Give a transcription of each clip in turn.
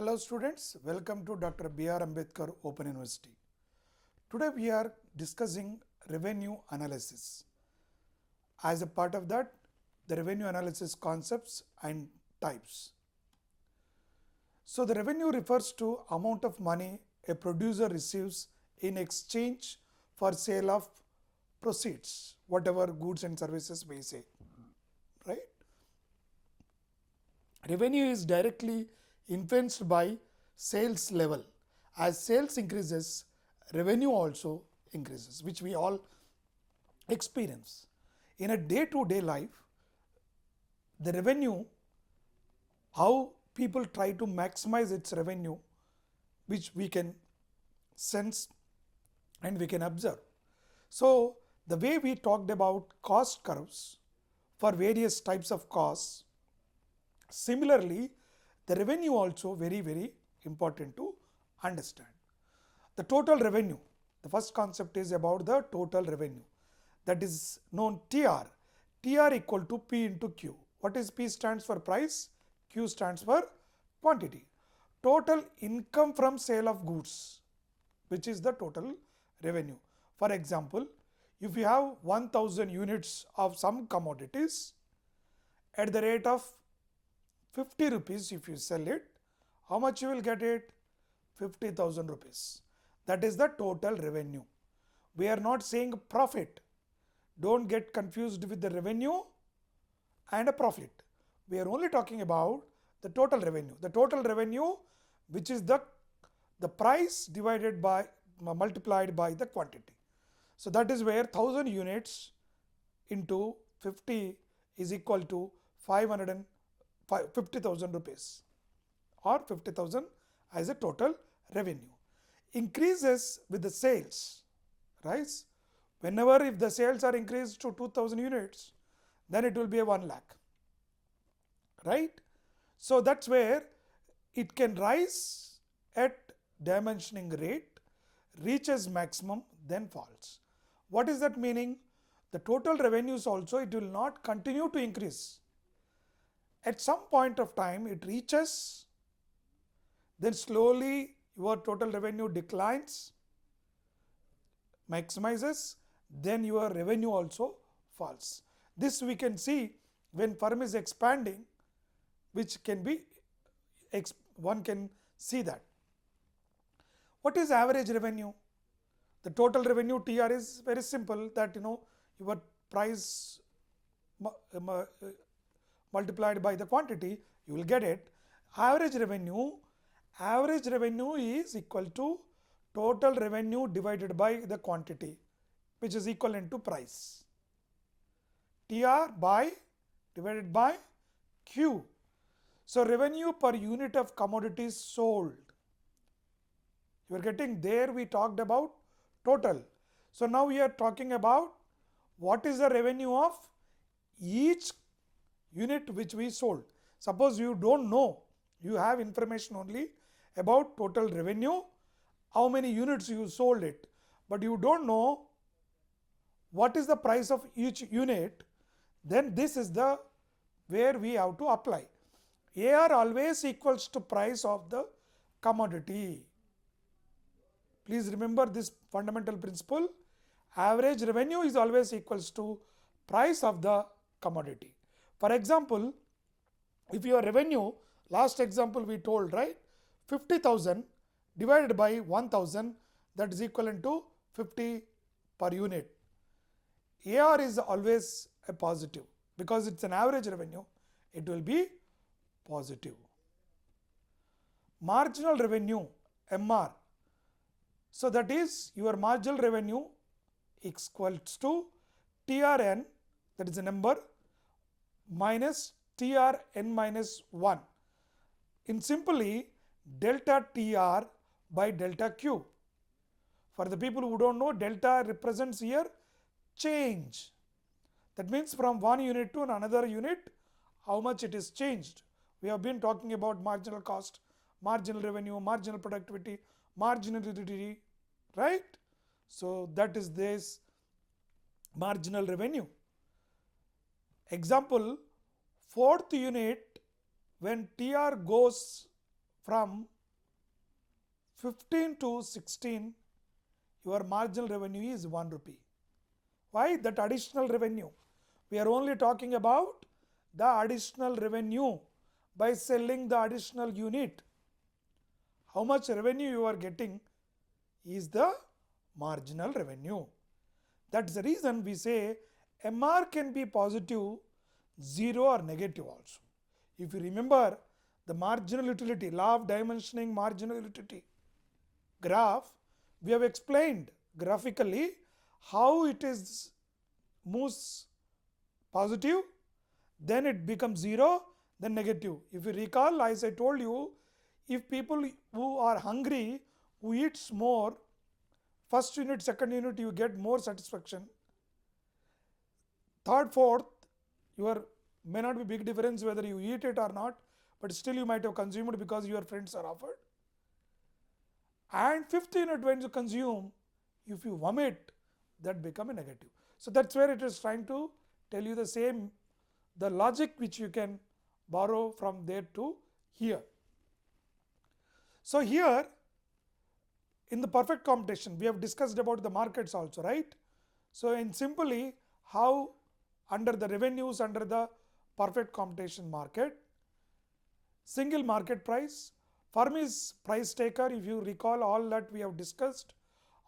Hello students, welcome to Dr. B.R. Ambedkar Open University. Today we are discussing revenue analysis. As a part of that, the revenue analysis concepts and types. So the revenue refers to amount of money a producer receives in exchange for sale of proceeds, whatever goods and services we say, right? Revenue is directly influenced by sales level. As sales increases, revenue also increases, which we all experience. In a day-to-day life, the revenue, how people try to maximize its revenue, which we can sense and we can observe. So the way we talked about cost curves for various types of costs, similarly, the revenue also very important to understand. The total revenue, the first concept is about the total revenue, that is known TR. TR equal to P into Q. What is P stands for price, Q stands for quantity. Total income from sale of goods, which is the total revenue. For example, if you have 1000 units of some commodities at the rate of 50 rupees, if you sell it, how much you will get it? 50,000 rupees. That is the total revenue. We are not saying profit. Don't get confused with the revenue and a profit. We are only talking about the total revenue. The total revenue, which is the price divided by, multiplied by the quantity. So that is where 1000 units into 50 is equal to 50,000 rupees or 50,000 as a total revenue. Increases with the sales, right? Whenever if the sales are increased to 2000 units, then it will be a 1 lakh, right? So that's where it can rise at dimensioning rate, reaches maximum, then falls. What is that meaning? The total revenues also, it will not continue to increase. At some point of time it reaches, then slowly your total revenue declines, maximizes, then your revenue also falls. This we can see when firm is expanding, which can be, one can see that. What is average revenue? The total revenue TR is very simple, that your price multiplied by the quantity, you will get it. Average revenue is equal to total revenue divided by the quantity, which is equivalent to price. TR by divided by Q. So revenue per unit of commodities sold. You are getting there, we talked about total. So now we are talking about what is the revenue of each unit which we sold. Suppose you don't know, you have information only about total revenue, how many units you sold it, but you don't know what is the price of each unit, then this is the where we have to apply. AR always equals to price of the commodity. Please remember this fundamental principle. Average revenue is always equals to price of the commodity. For example, if your revenue, last example we told, right, 50,000 divided by 1000, that is equivalent to 50 per unit. AR is always a positive because it's an average revenue, it will be positive. Marginal revenue, MR. So that is your marginal revenue equals to TRN, that is a number, minus TRN minus 1. In simply delta TR by delta Q. For the people who don't know, delta represents here change. That means from one unit to another unit, how much it is changed. We have been talking about marginal cost, marginal revenue, marginal productivity, marginality, right? So that is this marginal revenue. Example, fourth unit, when TR goes from 15 to 16, your marginal revenue is 1 rupee. Why? That additional revenue. We are only talking about the additional revenue by selling the additional unit. How much revenue you are getting is the marginal revenue. That's the reason we say MR can be positive, 0 or negative also. If you remember the marginal utility, law of dimensioning marginal utility graph, we have explained graphically how it is moves positive, then it becomes 0, then negative. If you recall, as I told you, if people who are hungry, who eats more, first unit, second unit, you get more satisfaction. Third, fourth, your may not be big difference whether you eat it or not, but still you might have consumed because your friends are offered. And fifth unit, when you consume, if you vomit, that become a negative. So that's where it is trying to tell you the same, the logic which you can borrow from there to here. So here in the perfect computation, we have discussed about the markets also, right? So in simply how under the revenues under the perfect computation market, single market price, firm is price taker. If you recall all that we have discussed,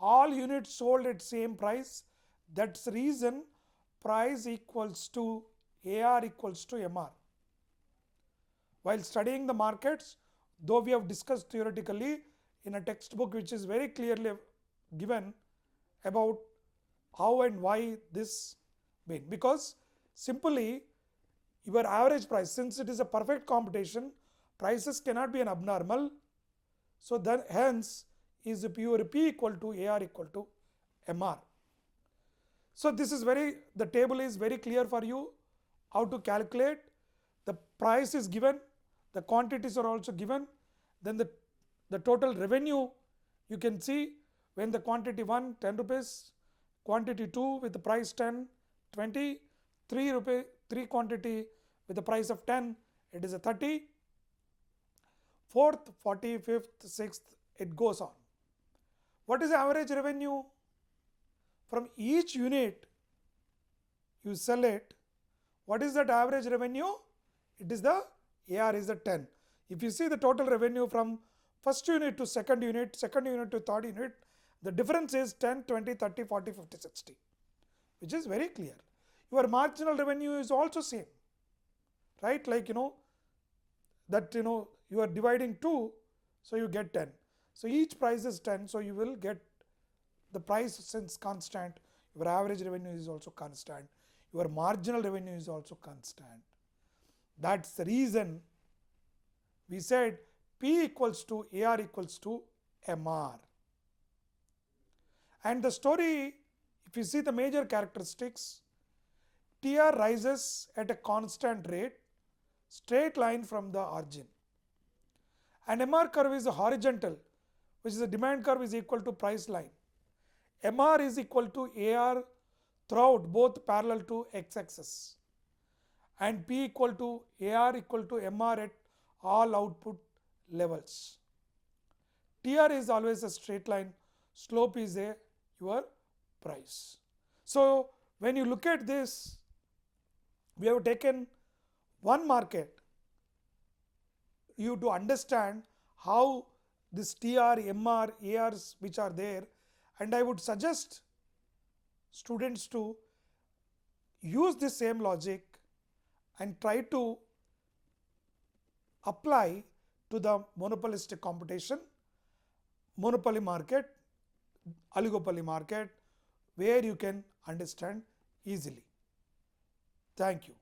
all units sold at same price. That's the reason price equals to AR equals to MR. While studying the markets, though we have discussed theoretically in a textbook which is very clearly given about how and why this been, because simply your average price, since it is a perfect computation, prices cannot be an abnormal, so then hence is pure P equal to AR equal to MR. So this is the table is very clear for you how to calculate. The price is given, the quantities are also given, then the total revenue you can see when the quantity 1, 10 rupees, quantity 2 with the price 10, 20, 3 rupee, 3 quantity with the price of 10, it is a 30, 4th, 40, 5th, 6th, it goes on. What is the average revenue? From each unit you sell it, what is that average revenue? It is the AR is the 10. If you see the total revenue from first unit to second unit to third unit, the difference is 10, 20, 30, 40, 50, 60, which is very clear. Your marginal revenue is also same, right? Like that you are dividing 2, so you get 10. So each price is 10, so you will get the price since constant, your average revenue is also constant, your marginal revenue is also constant. That's the reason we said P equals to AR equals to MR. And the story, if you see the major characteristics, TR rises at a constant rate, straight line from the origin. And MR curve is horizontal, which is the demand curve is equal to price line. MR is equal to AR throughout, both parallel to x-axis. And P equal to AR equal to MR at all output levels. TR is always a straight line, slope is your price. So when you look at this, we have taken one market, you to understand how this TR, MR, ARs which are there, and I would suggest students to use this same logic and try to apply to the monopolistic competition, monopoly market, oligopoly market, where you can understand easily. Thank you.